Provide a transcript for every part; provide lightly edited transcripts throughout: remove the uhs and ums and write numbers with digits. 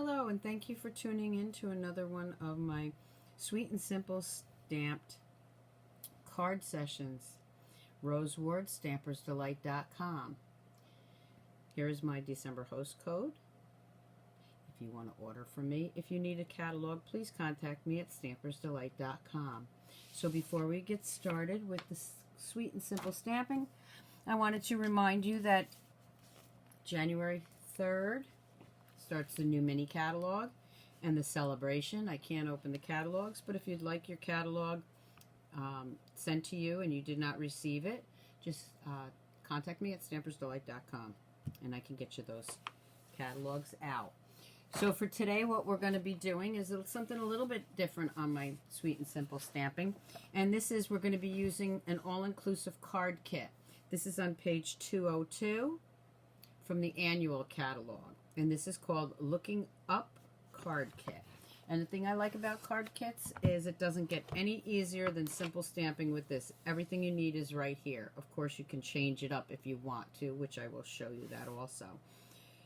Hello, and thank you for tuning in to another one of my Sweet and Simple stamped card sessions. Rose Ward, Stampersdelight.com. Here is my December host code. If you want to order from me, if you need a catalog, please contact me at Stampersdelight.com. So before we get started with the Sweet and Simple stamping, I wanted to remind you that January 3rd starts the new mini catalog and the celebration. I can't open the catalogs, but if you'd like your catalog sent to you and you did not receive it, just contact me at Stampersdelight.com and I can get you those catalogs out. So for today, what we're going to be doing is something a little bit different on my Sweet and Simple stamping. And this is, we're going to be using an all-inclusive card kit. This is on page 202 from the annual catalog. And this is called Looking Up Card Kit. And the thing I like about card kits is it doesn't get any easier than simple stamping with this. Everything you need is right here. Of course, you can change it up if you want to, which I will show you that also.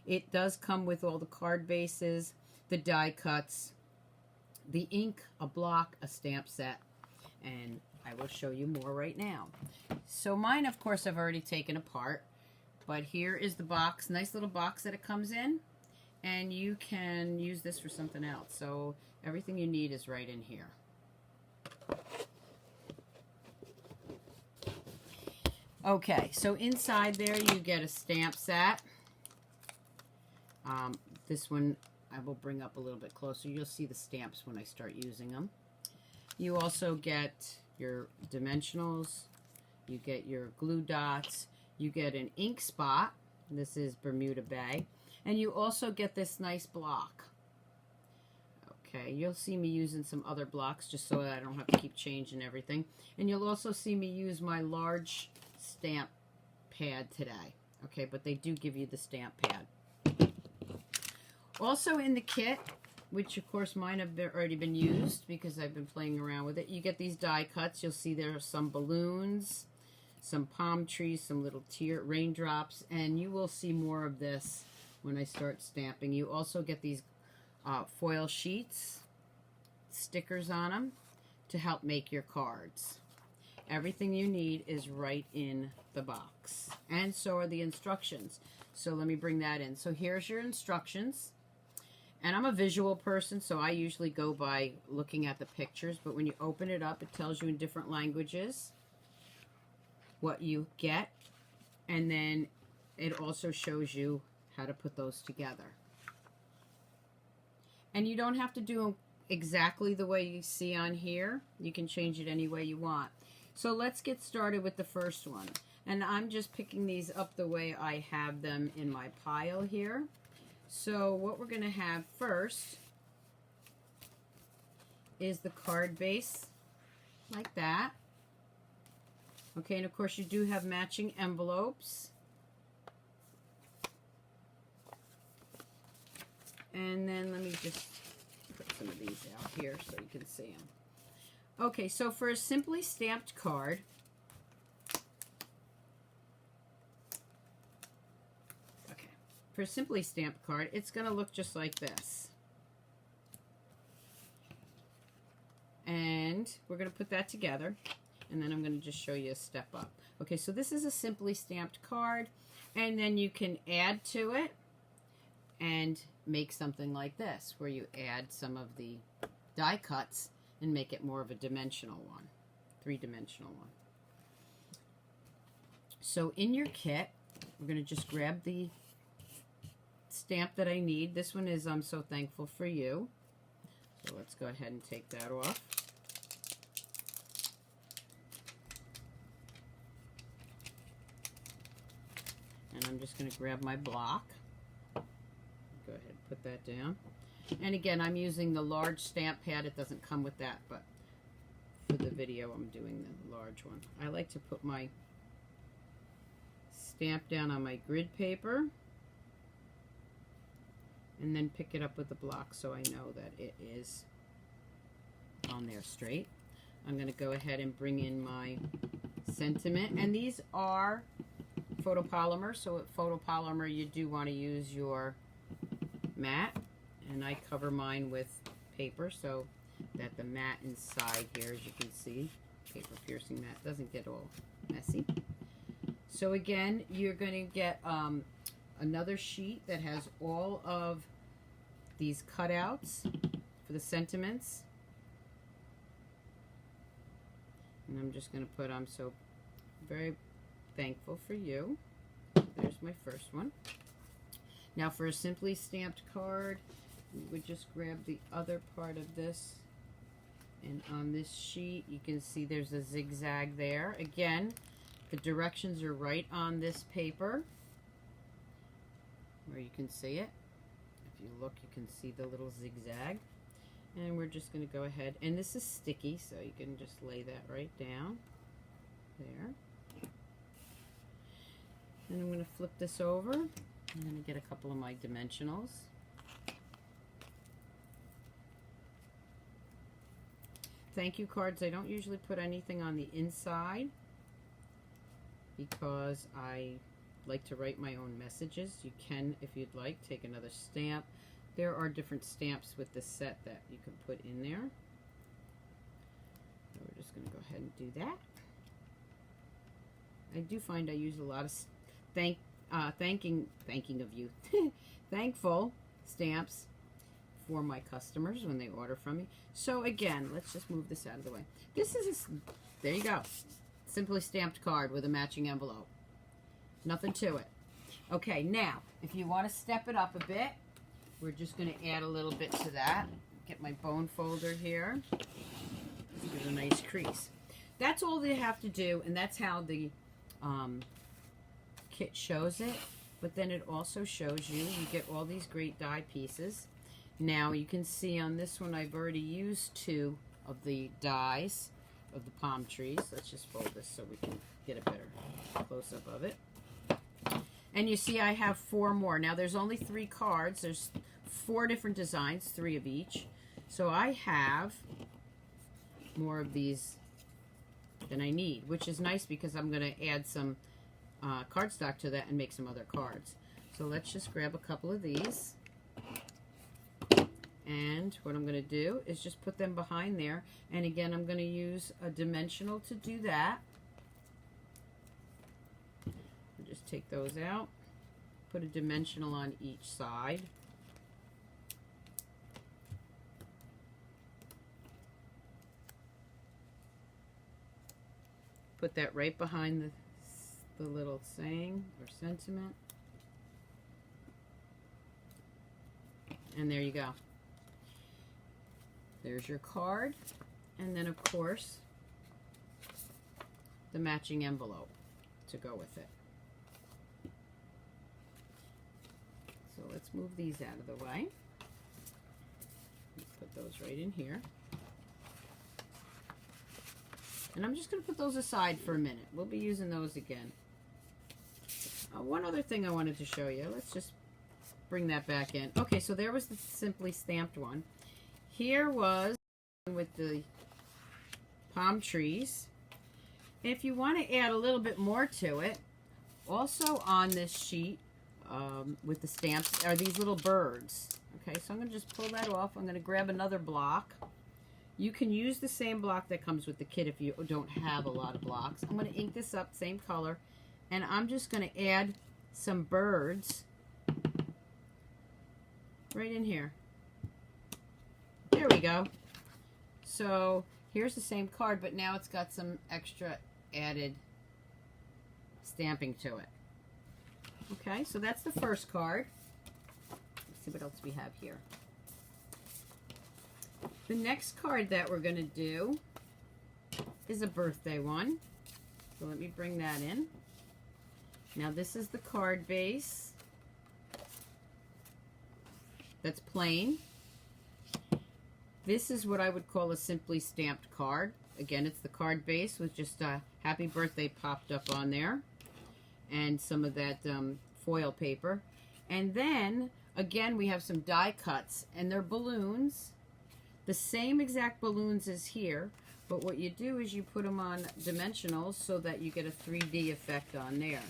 It does come with all the card bases, the die cuts, the ink, a block, a stamp set, and I will show you more right now. So mine, of course, I've already taken apart. But here is the box, nice little box that it comes in, and you can use this for something else. So everything you need is right in here. Okay, so inside there you get a stamp set. This one I will bring up a little bit closer. You'll see the stamps when I start using them. You also get your dimensionals, you get your glue dots, you get an ink spot. This is Bermuda Bay. And you also get this nice block. Okay, you'll see me using some other blocks just so that I don't have to keep changing everything. And you'll also see me use my large stamp pad today. Okay, but they do give you the stamp pad. Also in the kit, which of course mine have already been used because I've been playing around with it, you get these die cuts. You'll see there are some balloons, some palm trees, some little raindrops, and you will see more of this when I start stamping. You also get these foil sheets, stickers on them to help make your cards. Everything you need is right in the box, and so are the instructions. So let me bring that in. So here's your instructions, and I'm a visual person, so I usually go by looking at the pictures, but when you open it up, it tells you in different languages what you get, and then it also shows you how to put those together. And you don't have to do them exactly the way you see on here. You can change it any way you want. So let's get started with the first one. And I'm just picking these up the way I have them in my pile here. So what we're going to have first is the card base, like that. Okay, and of course you do have matching envelopes. And then let me just put some of these out here so you can see them. Okay, so for a simply stamped card, it's going to look just like this. And we're going to put that together. And then I'm going to just show you a step up. Okay, so this is a simply stamped card, and then you can add to it and make something like this, where you add some of the die cuts and make it more of a dimensional one, three-dimensional one. So in your kit, we're going to just grab the stamp that I need. This one is I'm So Thankful for You. So let's go ahead and take that off. And I'm just going to grab my block. Go ahead and put that down. And again, I'm using the large stamp pad. It doesn't come with that, but for the video, I'm doing the large one. I like to put my stamp down on my grid paper and then pick it up with the block so I know that it is on there straight. I'm going to go ahead and bring in my sentiment, and these are photopolymer, so with photopolymer you do want to use your mat And I cover mine with paper so that the mat inside here, as you can see, paper piercing mat, doesn't get all messy. So again, you're going to get another sheet that has all of these cutouts for the sentiments. And I'm just going to put, I'm so very thankful for you. There's my first one. Now for a simply stamped card, we would just grab the other part of this. And on this sheet, you can see there's a zigzag there. Again, the directions are right on this paper, where you can see it. If you look, you can see the little zigzag. And we're just going to go ahead, and this is sticky, so you can just lay that right down there. And I'm going to flip this over. I'm going to get a couple of my dimensionals. Thank you cards. I don't usually put anything on the inside because I like to write my own messages. You can, if you'd like, take another stamp. There are different stamps with this set that you can put in there. So we're just going to go ahead and do that. I do find I use a lot of thanking of you, thankful stamps for my customers when they order from me. So again, let's just move this out of the way. This is there you go, simply stamped card with a matching envelope. Nothing to it. Okay, now if you want to step it up a bit, we're just going to add a little bit to that. Get my bone folder here. Give a nice crease. That's all they have to do, and that's how the kit shows it. But then it also shows you get all these great die pieces. Now you can see on this one I've already used 2 of the dies of the palm trees. Let's just fold this so we can get a better close-up of it. And you see I have 4 more. Now there's only 3 cards. There's 4 different designs, 3 of each. So I have more of these than I need, which is nice because I'm going to add some cardstock to that and make some other cards. So let's just grab a couple of these. And what I'm going to do is just put them behind there. And again, I'm going to use a dimensional to do that. Just take those out. Put a dimensional on each side. Put that right behind the little saying or sentiment. And there you go. There's your card. And then, of course, the matching envelope to go with it. So let's move these out of the way. Put those right in here. And I'm just going to put those aside for a minute. We'll be using those again. One other thing I wanted to show you. Let's just bring that back in. Okay, so there was the simply stamped one. Here was with the palm trees. If you want to add a little bit more to it, also on this sheet with the stamps are these little birds. Okay, so I'm going to just pull that off. I'm going to grab another block. You can use the same block that comes with the kit if you don't have a lot of blocks. I'm going to ink this up, same color, and I'm just going to add some birds right in here. There we go. So here's the same card, but now it's got some extra added stamping to it. Okay, so that's the first card. Let's see what else we have here. The next card that we're going to do is a birthday one. So let me bring that in. Now this is the card base. That's plain. This is what I would call a simply stamped card. Again, it's the card base with just a happy birthday popped up on there. And some of that foil paper. And then, again, we have some die cuts. And they're balloons. The same exact balloons as here. But what you do is you put them on dimensionals so that you get a 3D effect on there.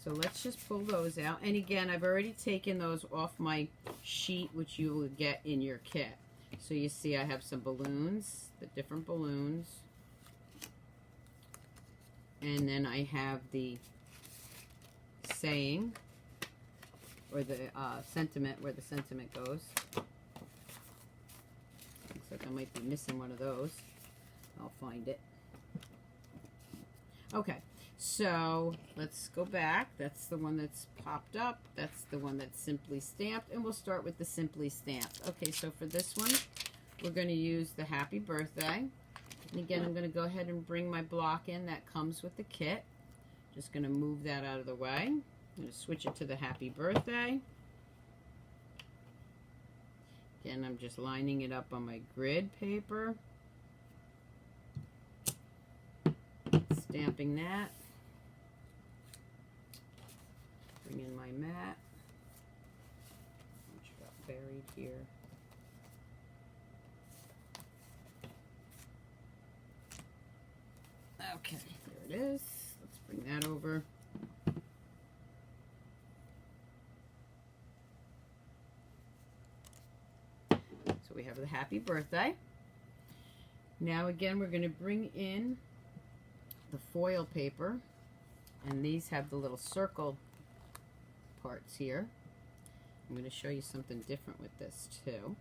So let's just pull those out. And again, I've already taken those off my sheet, which you will get in your kit. So you see I have some balloons, the different balloons. And then I have the saying, or the sentiment, where the sentiment goes. Looks like I might be missing one of those. I'll find it. Okay, so let's go back. That's the one that's popped up. That's the one that's simply stamped. And we'll start with the simply stamped. Okay, so for this one, we're going to use the happy birthday. And again, I'm going to go ahead and bring my block in that comes with the kit. Just going to move that out of the way. I'm going to switch it to the happy birthday. Again, I'm just lining it up on my grid paper. Stamping that. Bring in my mat, which got buried here. Okay, there it is. Let's bring that over. So we have the happy birthday. Now again, we're going to bring in the foil paper, and these have the little circle parts here. I'm going to show you something different with this too.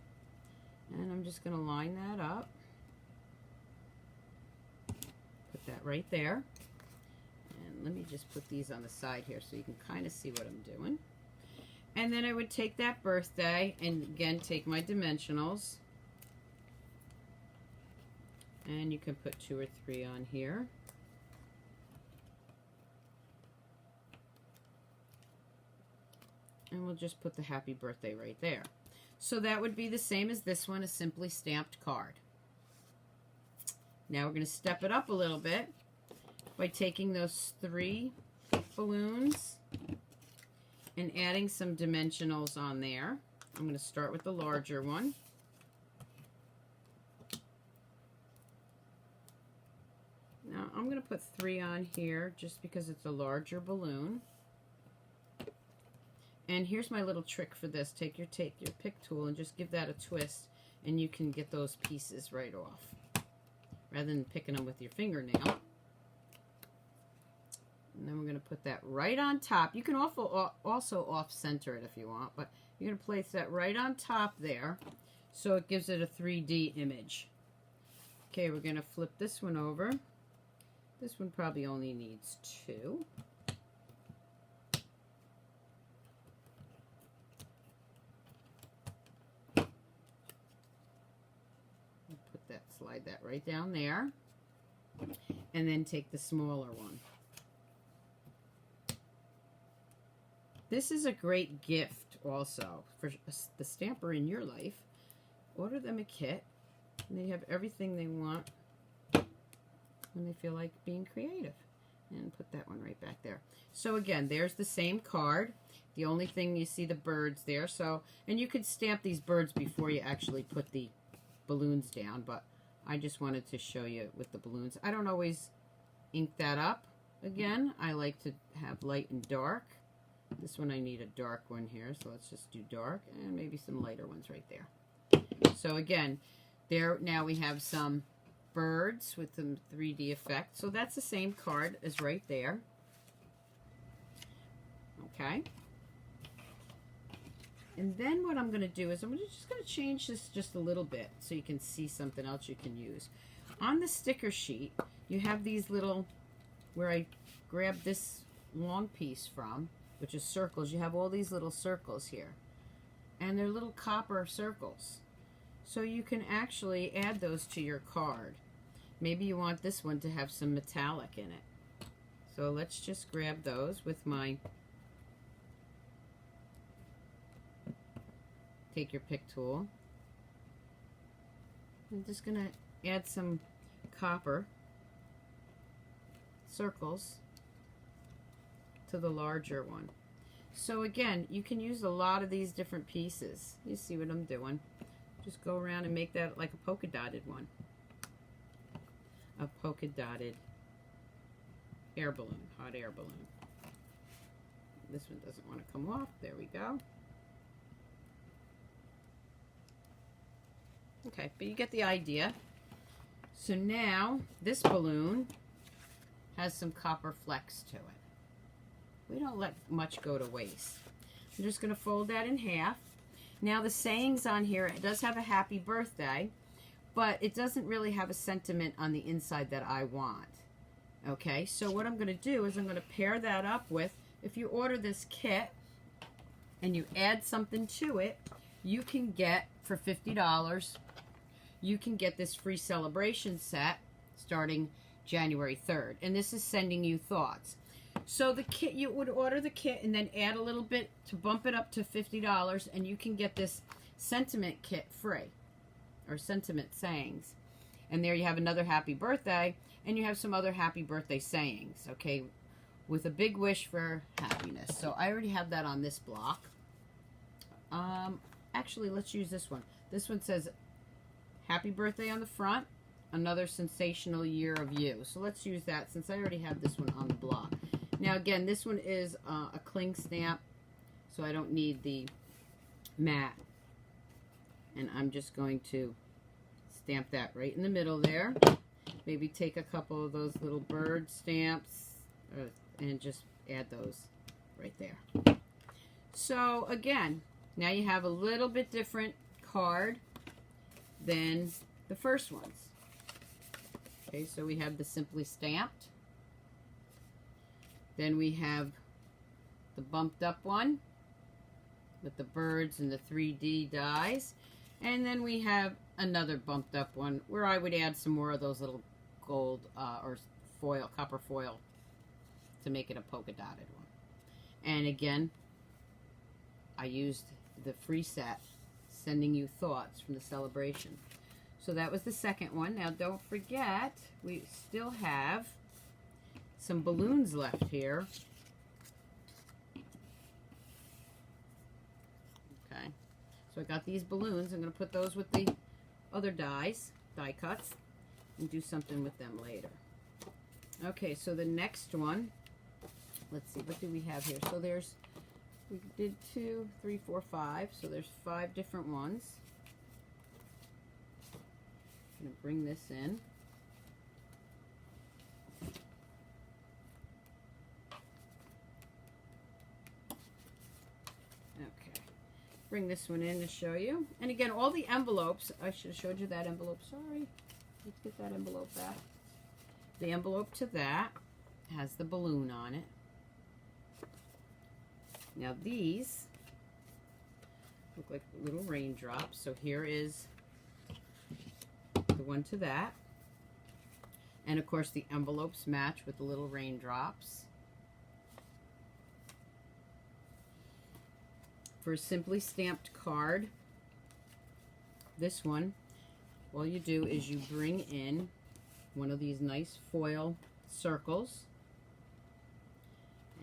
And I'm just going to line that up. Put that right there. And let me just put these on the side here so you can kind of see what I'm doing. And then I would take that birthday and again take my dimensionals. And you can put 2 or 3 on here. And we'll just put the happy birthday right there. So that would be the same as this one, a simply stamped card. Now we're going to step it up a little bit by taking those 3 balloons and adding some dimensionals on there. I'm going to start with the larger one. Now I'm going to put 3 on here just because it's a larger balloon. And here's my little trick for this. Take your pick tool and just give that a twist, and you can get those pieces right off, rather than picking them with your fingernail. And then we're going to put that right on top. You can also off-center it if you want, but you're going to place that right on top there, so it gives it a 3D image. Okay, we're going to flip this one over. This one probably only needs 2. Slide that right down there, and then take the smaller one. This is a great gift also for the stamper in your life. Order them a kit, and they have everything they want when they feel like being creative. And put that one right back there. So again, there's the same card. The only thing, you see the birds there. So, and you could stamp these birds before you actually put the balloons down, but I just wanted to show you with the balloons. I don't always ink that up. Again, I like to have light and dark. This one I need a dark one here, so let's just do dark, and maybe some lighter ones right there. So again, there now we have some birds with some 3D effect. So that's the same card as right there. Okay. And then what I'm going to do is I'm just going to change this just a little bit so you can see something else you can use. On the sticker sheet, you have these little, where I grabbed this long piece from, which is circles. You have all these little circles here. And they're little copper circles. So you can actually add those to your card. Maybe you want this one to have some metallic in it. So let's just grab those with my, take your pick tool. I'm just going to add some copper circles to the larger one. So again, you can use a lot of these different pieces. You see what I'm doing. Just go around and make that like a polka dotted one. A polka dotted air balloon, hot air balloon. this one doesn't want to come off. There we go. Okay, but you get the idea. So now this balloon has some copper flecks to it. We don't let much go to waste. I'm just going to fold that in half. Now the sayings on here, it does have a happy birthday, but it doesn't really have a sentiment on the inside that I want. Okay, so what I'm going to do is I'm going to pair that up with, if you order this kit and you add something to it, you can get, for $50, you can get this free celebration set starting January 3rd. And this is sending you thoughts. So the kit, you would order the kit and then add a little bit to bump it up to $50, and you can get this sentiment kit free, or sentiment sayings. And there you have another happy birthday, and you have some other happy birthday sayings, okay, with a big wish for happiness. So I already have that on this block. Actually, let's use this one. This one says, happy birthday on the front, another sensational year of you. So let's use that since I already have this one on the block. Now again, this one is a cling stamp, so I don't need the mat. And I'm just going to stamp that right in the middle there. Maybe take a couple of those little bird stamps and just add those right there. So again, now you have a little bit different card than the first ones. Okay, so we have the simply stamped. Then we have the bumped up one with the birds and the 3D dies. And then we have another bumped up one where I would add some more of those little gold or foil, copper foil, to make it a polka dotted one. And again, I used the free set, sending you thoughts from the celebration. So that was the second one. Now don't forget, we still have some balloons left here. Okay, so I got these balloons. I'm going to put those with the other die cuts, and do something with them later. Okay, so the next one, let's see, what do we have here? So there's, we did 2, 3, 4, 5, so there's 5 different ones. I'm going to bring this in. Okay, bring this one in to show you. And again, all the envelopes, I should have showed you that envelope, sorry. Let's get that envelope back. The envelope to that has the balloon on it. Now these look like little raindrops. So here is the one to that. And of course the envelopes match with the little raindrops. For a simply stamped card, this one, all you do is you bring in one of these nice foil circles.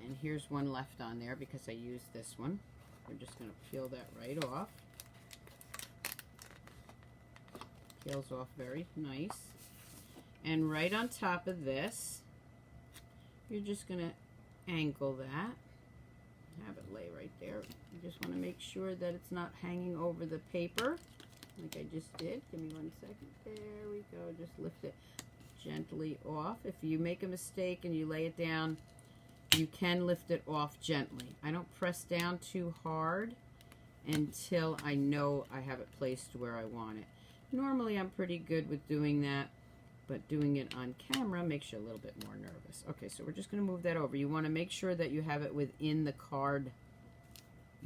And here's one left on there because I used this one. We're just going to peel that right off. Peels off very nice. And right on top of this, you're just going to angle that. Have it lay right there. You just want to make sure that it's not hanging over the paper like I just did. Give me 1 second. There we go. Just lift it gently off. If you make a mistake and you lay it down, you can lift it off gently. I don't press down too hard until I know I have it placed where I want it. Normally I'm pretty good with doing that, but doing it on camera makes you a little bit more nervous. Okay, so we're just going to move that over. You want to make sure that you have it within the card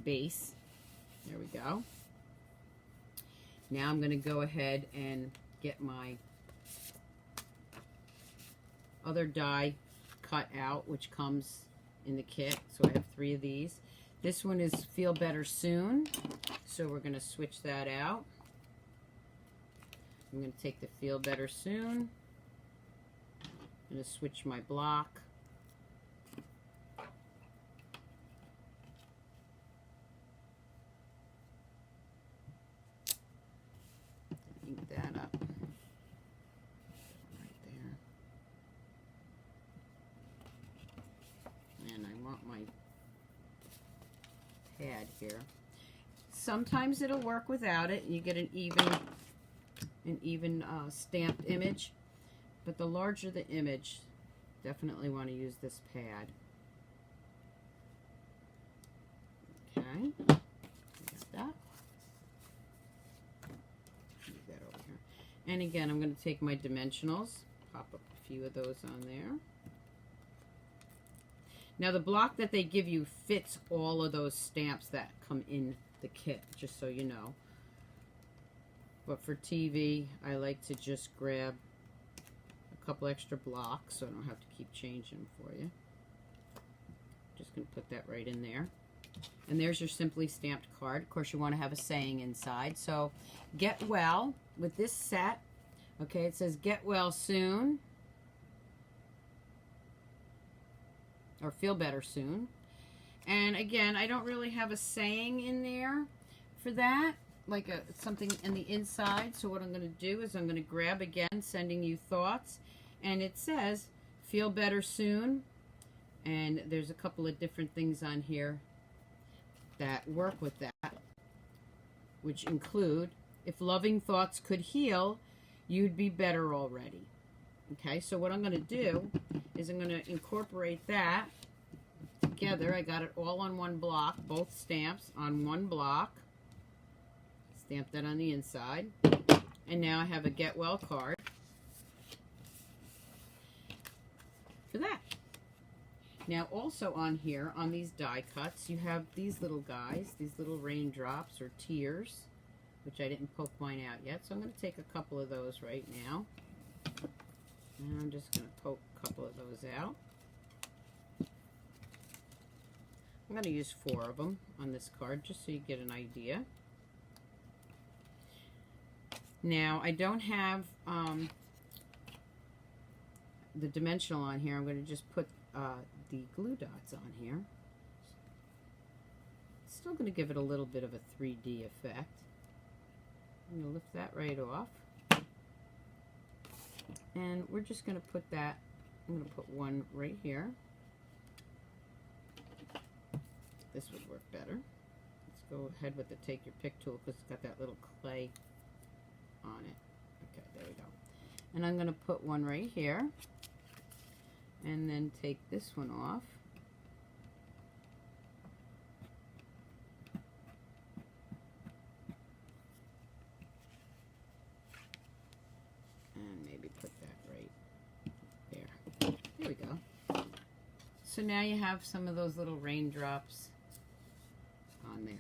base. There we go. Now I'm going to go ahead and get my other die cut out, which comes in the kit. So I have 3 of these. This one is Feel Better Soon, so we're going to switch that out. I'm going to take the Feel Better Soon. I'm going to switch my block. Ink that up right there. And I want my pad here. Sometimes it'll work without it. You get an even stamped image. But the larger the image, definitely want to use this pad. Okay, got that. Move that over here. And again, I'm going to take my dimensionals, pop up a few of those on there. Now the block that they give you fits all of those stamps that come in the kit, just so you know. But for TV, I like to just grab a couple extra blocks so I don't have to keep changing for you. Just going to put that right in there. And there's your simply stamped card. Of course, you want to have a saying inside. So, get well with this set. Okay, it says get well soon. Or feel better soon. And again, I don't really have a saying in there for that, like something in the inside. So what I'm going to do is I'm going to grab again, sending you thoughts. And it says, feel better soon. And there's a couple of different things on here that work with that, which include, if loving thoughts could heal, you'd be better already. Okay, so what I'm going to do is I'm going to incorporate that together. I got it all on one block, both stamps on one block. Stamp that on the inside. And now I have a get well card for that. Now also on here, on these die cuts, you have these little guys, these little raindrops or tears, which I didn't poke mine out yet. So I'm going to take a couple of those right now. And I'm just going to poke a couple of those out. I'm going to use 4 of them on this card just so you get an idea. Now, I don't have the dimensional on here. I'm going to just put the glue dots on here. Still going to give it a little bit of a 3D effect. I'm going to lift that right off. And we're just going to put that, I'm going to put one right here. This would work better. Let's go ahead with the take your pick tool because it's got that little clay on it. Okay, there we go. And I'm going to put one right here. And then take this one off. And maybe put that right there. There we go. So now you have some of those little raindrops on there.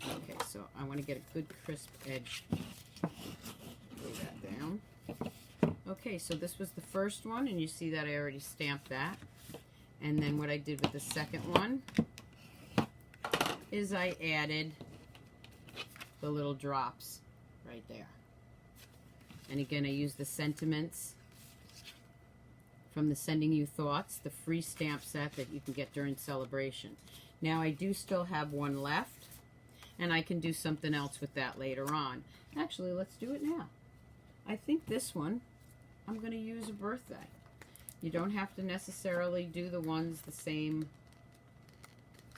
Okay, so I want to get a good crisp edge. Lay that down. Okay, so this was the first one, and you see that I already stamped that. And then what I did with the second one is I added the little drops right there. And again, I used the sentiments from the Sending You Thoughts, the free stamp set that you can get during celebration. Now I do still have one left, and I can do something else with that later on. Actually, let's do it now. I think this one, I'm going to use a birthday. You don't have to necessarily do the ones the same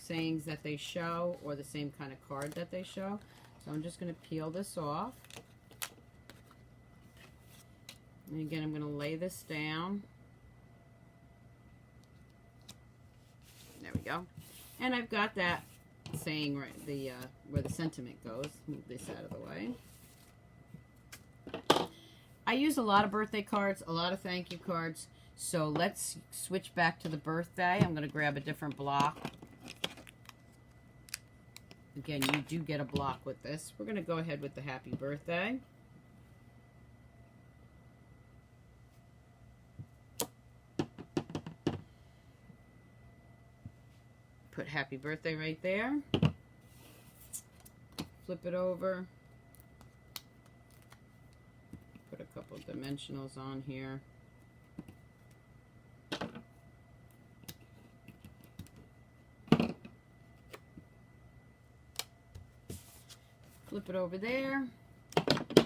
sayings that they show or the same kind of card that they show. So I'm just going to peel this off. And again, I'm going to lay this down. There we go. And I've got that saying right, where the sentiment goes. Move this out of the way. I use a lot of birthday cards, a lot of thank you cards. So let's switch back to the birthday. I'm going to grab a different block. Again, you do get a block with this. We're going to go ahead with the happy birthday. Put happy birthday right there. Flip it over. Put a couple dimensionals on here. Flip it over there.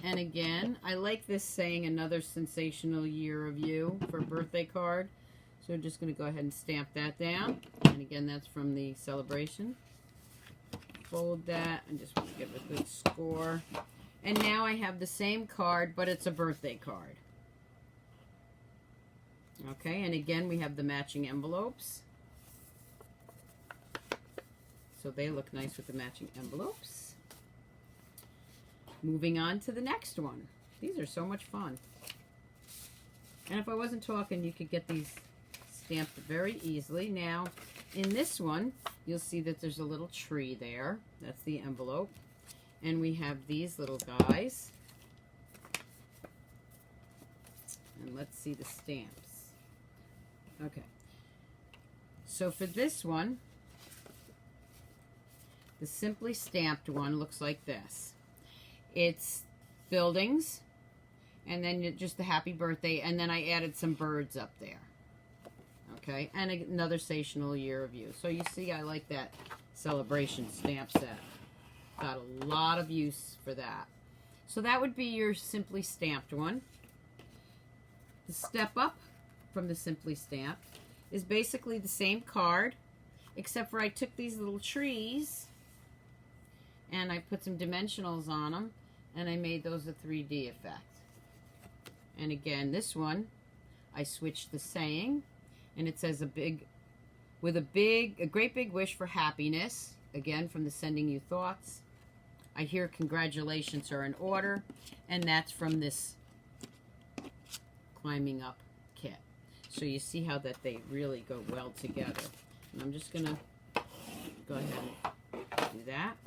And again, I like this saying, another sensational year of you, for a birthday card. So So we're just going to go ahead and stamp that down. And again, that's from the celebration. Fold that and just want to give it a good score. And now I have the same card, but it's a birthday card. Okay, and again, we have the matching envelopes. So they look nice with the matching envelopes. Moving on to the next one. These are so much fun. And if I wasn't talking, you could get these stamped very easily. Now, in this one, you'll see that there's a little tree there. That's the envelope. And we have these little guys. And let's see the stamps. Okay. So for this one, the Simply Stamped one looks like this. It's buildings, and then just the happy birthday, and then I added some birds up there. Okay, and another Sensational Year of You. So you see, I like that celebration stamp set. Got a lot of use for that. So that would be your Simply Stamped one. The Step Up from the Simply Stamped is basically the same card, except for I took these little trees and I put some dimensionals on them, and I made those a 3D effect. And again, this one, I switched the saying, and it says a great big wish for happiness, again from the Sending You Thoughts. I hear congratulations are in order, and that's from this Climbing Up kit. So you see how that they really go well together. And I'm just gonna go ahead and do that.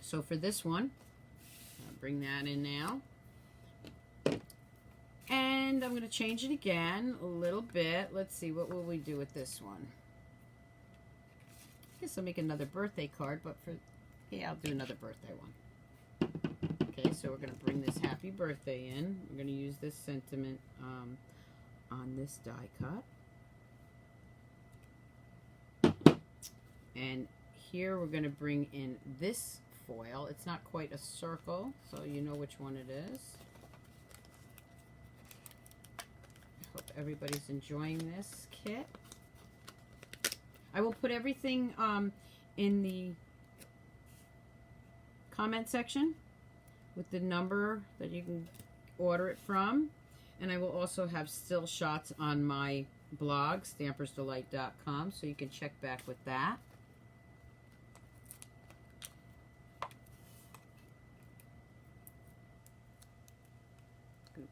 So for this one, I'll bring that in now. And I'm going to change it again a little bit. Let's see, what will we do with this one? I guess I'll make another birthday card, but yeah, I'll do another birthday one. Okay, so we're going to bring this happy birthday in. We're going to use this sentiment on this die cut. And here we're going to bring in this foil. It's not quite a circle, so you know which one it is. I hope everybody's enjoying this kit. I will put everything in the comment section with the number that you can order it from, and I will also have still shots on my blog, Stampersdelight.com, so you can check back with that.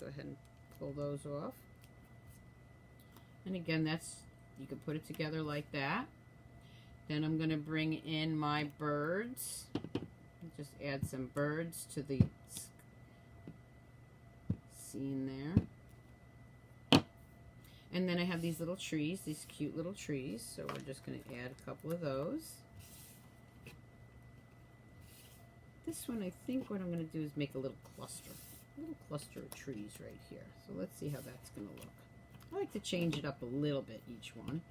Go ahead and pull those off. And again, you can put it together like that. Then I'm going to bring in my birds. Just add some birds to the scene there. And then I have these little trees, these cute little trees. So we're just going to add a couple of those. This one, I think what I'm going to do is make a little cluster. A little cluster of trees right here. So let's see how that's going to look. I like to change it up a little bit each one.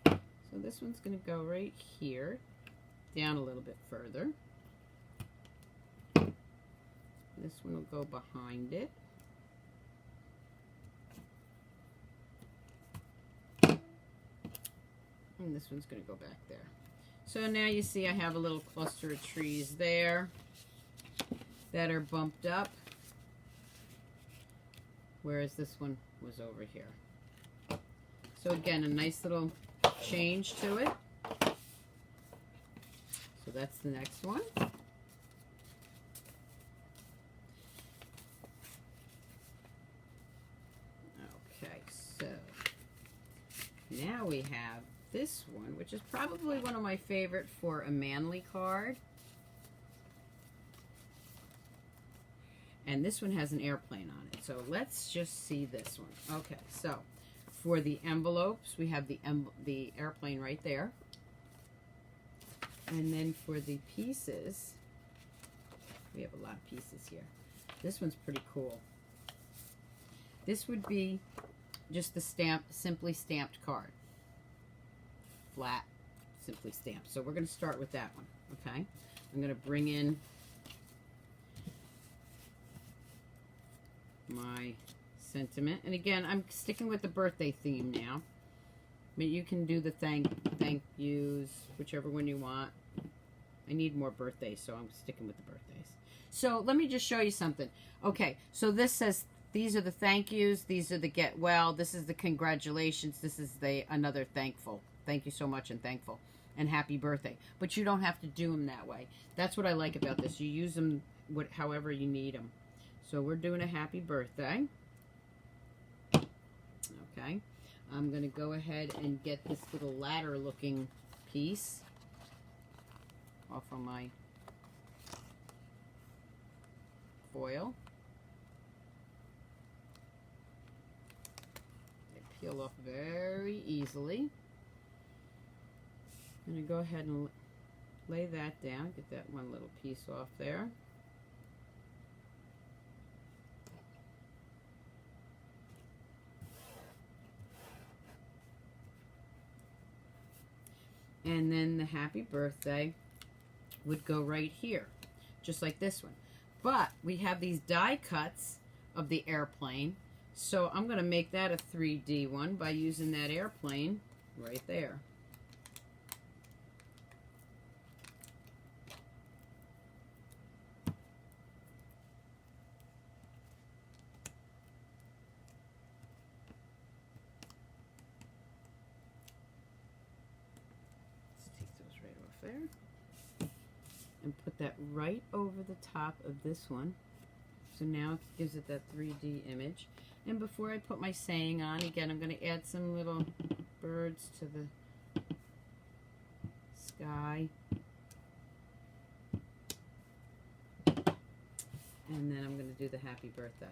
So this one's going to go right here, down a little bit further. This one will go behind it. And this one's going to go back there. So now you see I have a little cluster of trees there that are bumped up, whereas this one was over here. So again, a nice little change to it. So that's the next one. Okay, so now we have this one, which is probably one of my favorite for a manly card. And this one has an airplane on it. So let's just see this one. Okay, so for the envelopes, we have the airplane right there. And then for the pieces, we have a lot of pieces here. This one's pretty cool. This would be just the Simply Stamped card. Flat, Simply Stamped. So we're going to start with that one, okay? I'm going to bring in my sentiment. And again, I'm sticking with the birthday theme now. But you can do the thank yous, whichever one you want. I need more birthdays, so I'm sticking with the birthdays. So let me just show you something. Okay, so this says these are the thank yous, these are the get well, this is the congratulations, this is the another thankful. Thank you so much and thankful. And happy birthday. But you don't have to do them that way. That's what I like about this. You use them however you need them. So we're doing a happy birthday. Okay. I'm going to go ahead and get this little ladder looking piece off of my foil. They peel off very easily. I'm going to go ahead and lay that down, get that one little piece off there. And then the happy birthday would go right here, just like this one. But we have these die cuts of the airplane, so I'm going to make that a 3D one by using that airplane right there. There and put that right over the top of this one, so now it gives it that 3D image. And before I put my saying on, again, I'm going to add some little birds to the sky, and then I'm going to do the happy birthday.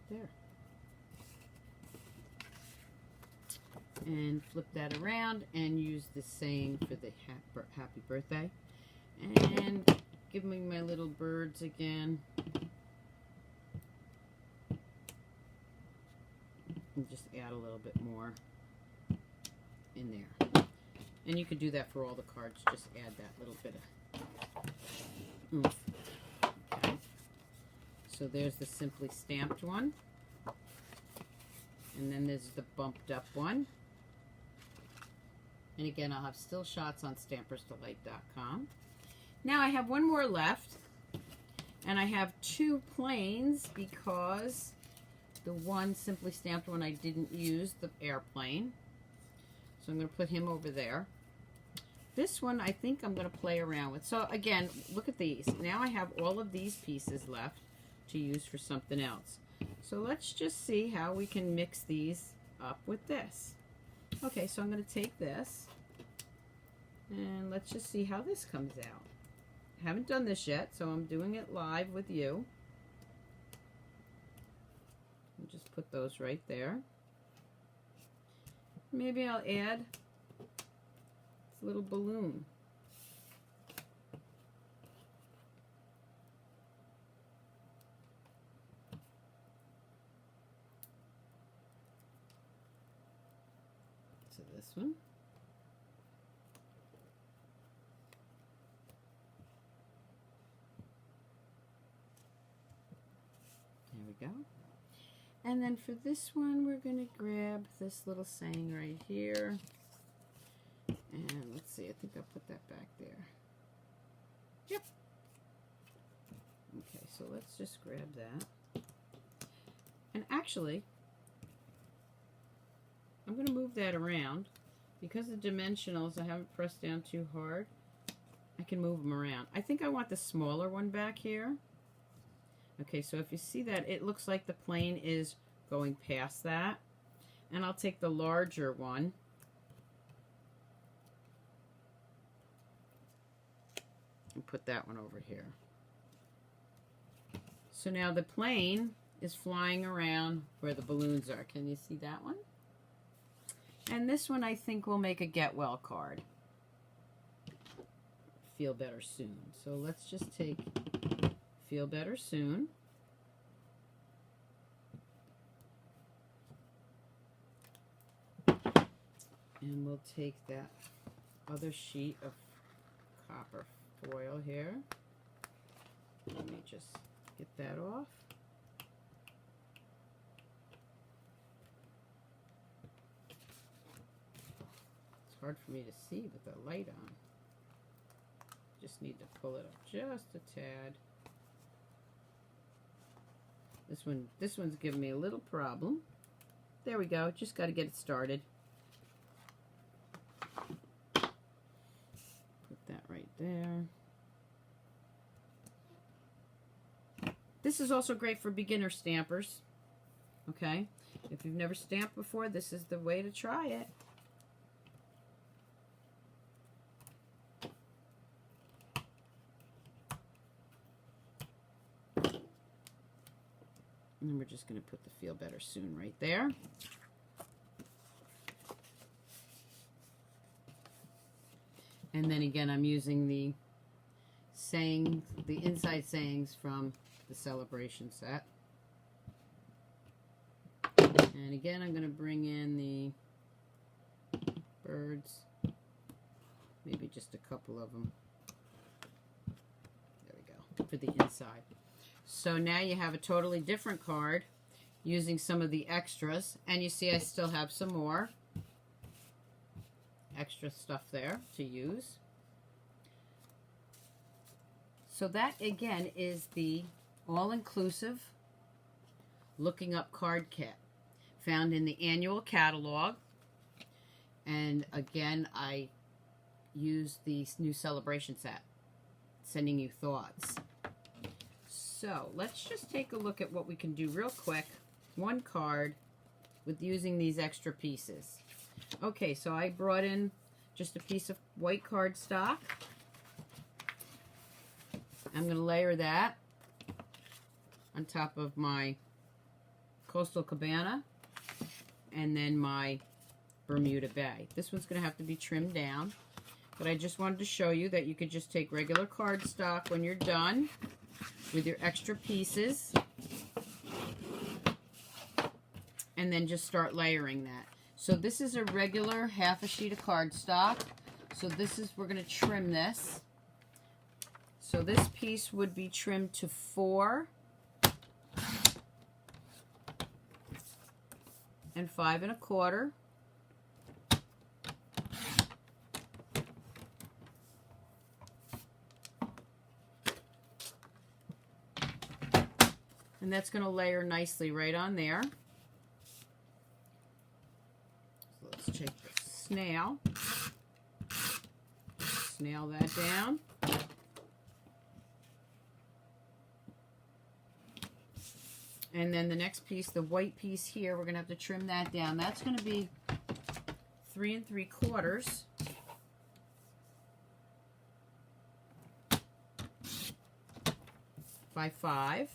There. And flip that around and use the saying for the happy birthday. And give me my little birds again. And just add a little bit more in there. And you could do that for all the cards. Just add that little bit of oomph. So there's the simply stamped one. And then there's the bumped up one. And again, I'll have still shots on Stampersdelight.com. Now I have one more left. And I have two planes because the one simply stamped one I didn't use, the airplane. So I'm going to put him over there. This one I think I'm going to play around with. So again, look at these. Now I have all of these pieces left to use for something else. So let's just see how we can mix these up with this. Okay, so I'm going to take this and let's just see how this comes out. I haven't done this yet, so I'm doing it live with you. And just put those right there. Maybe I'll add this little balloon. This one. There we go. And then for this one, we're going to grab this little saying right here. And let's see, I think I'll put that back there. Yep. Okay, so let's just grab that. And actually, I'm going to move that around. Because the dimensionals, I haven't pressed down too hard, I can move them around. I think I want the smaller one back here. Okay, so if you see that, it looks like the plane is going past that. And I'll take the larger one. And put that one over here. So now the plane is flying around where the balloons are. Can you see that one? And this one I think will make a get well card. Feel better soon. So let's just take feel better soon. And we'll take that other sheet of copper foil here. Let me just get that off. It's hard for me to see with the light on. Just need to pull it up just a tad. This one's giving me a little problem. There we go. Just got to get it started. Put that right there. This is also great for beginner stampers. Okay? If you've never stamped before, this is the way to try it. And then we're just going to put the Feel Better Soon right there. And then again, I'm using the inside sayings from the Celebration set. And again, I'm going to bring in the birds, maybe just a couple of them. There we go, for the inside. So now you have a totally different card using some of the extras. And you see I still have some more extra stuff there to use. So that, again, is the all-inclusive Looking Up card kit found in the annual catalog. And again, I use the new Celebration set, Sending You Thoughts. So let's just take a look at what we can do real quick. One card with using these extra pieces. Okay, so I brought in just a piece of white cardstock. I'm going to layer that on top of my Coastal Cabana and then my Bermuda Bay. This one's going to have to be trimmed down, but I just wanted to show you that you could just take regular cardstock when you're done with your extra pieces and then just start layering that. So this is a regular half a sheet of cardstock. So this is, we're going to trim this. So this piece would be trimmed to 4 and 5 1/4. And that's going to layer nicely right on there. So let's take the snail. Snail that down. And then the next piece, the white piece here, we're going to have to trim that down. That's going to be 3 3/4 by 5.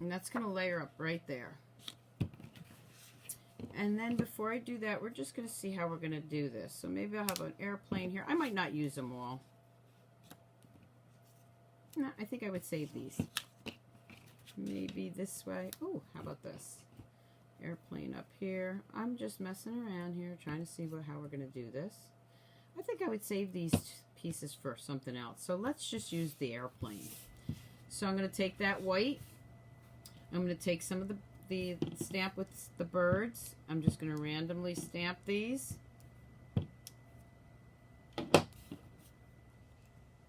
And that's going to layer up right there. And then before I do that, we're just going to see how we're going to do this. So maybe I'll have an airplane here. I might not use them all. No, I think I would save these. Maybe this way. Oh, how about this? Airplane up here. I'm just messing around here, trying to see how we're going to do this. I think I would save these pieces for something else. So let's just use the airplane. So I'm going to take that white. I'm going to take some of the stamp with the birds. I'm just going to randomly stamp these.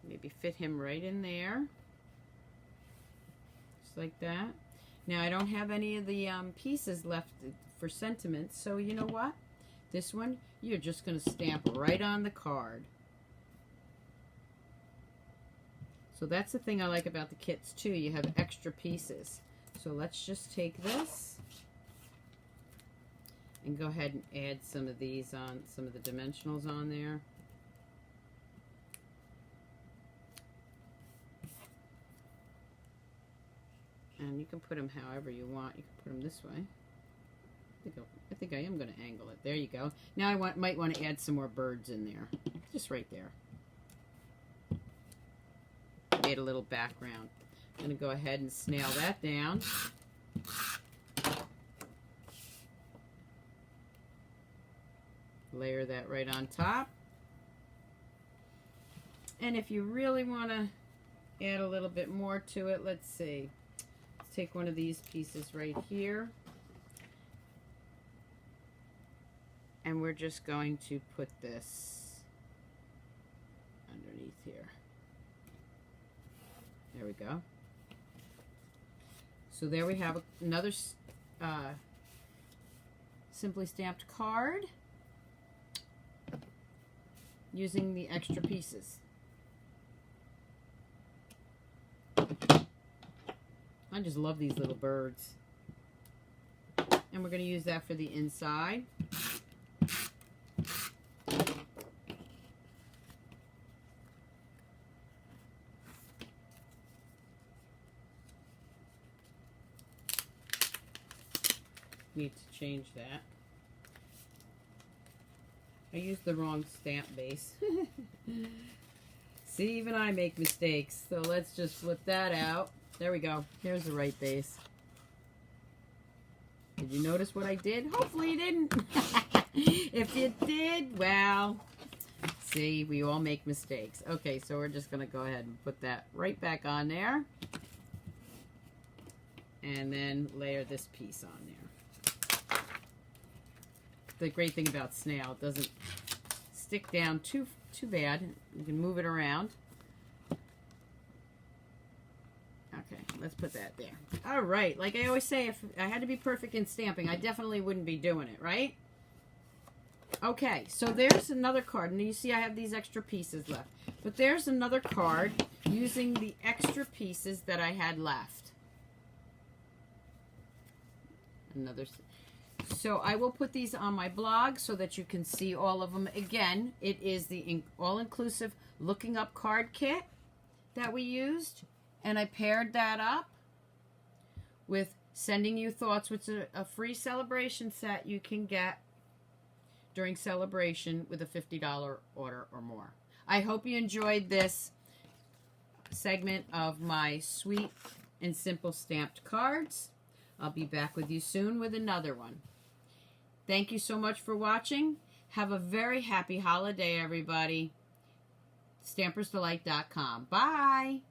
Maybe fit him right in there. Just like that. Now I don't have any of the pieces left for sentiments, so you know what? This one, you're just going to stamp right on the card. So that's the thing I like about the kits too. You have extra pieces. So let's just take this and go ahead and add some of these on, some of the dimensionals on there. And you can put them however you want. You can put them this way. I think I am going to angle it. There you go. Now I might want to add some more birds in there. Just right there. Made a little background. I'm going to go ahead and snail that down. Layer that right on top. And if you really want to add a little bit more to it, let's see. Let's take one of these pieces right here. And we're just going to put this underneath here. There we go. So there we have another simply stamped card using the extra pieces. I just love these little birds. And we're going to use that for the inside. Need to change that. I used the wrong stamp base. See, even I make mistakes. So let's just flip that out. There we go. Here's the right base. Did you notice what I did? Hopefully you didn't. If you did, well, see, we all make mistakes. Okay, so we're just going to go ahead and put that right back on there. And then layer this piece on there. The great thing about snail, it doesn't stick down too bad. You can move it around. Okay, let's put that there. All right, like I always say, if I had to be perfect in stamping, I definitely wouldn't be doing it, right? Okay, so there's another card. And you see I have these extra pieces left. But there's another card using the extra pieces that I had left. Another. So I will put these on my blog so that you can see all of them. Again, it is the all-inclusive looking up card kit that we used. And I paired that up with Sending You Thoughts, which is a free celebration set you can get during celebration with a $50 order or more. I hope you enjoyed this segment of my sweet and simple stamped cards. I'll be back with you soon with another one. Thank you so much for watching. Have a very happy holiday, everybody. Stampersdelight.com. Bye.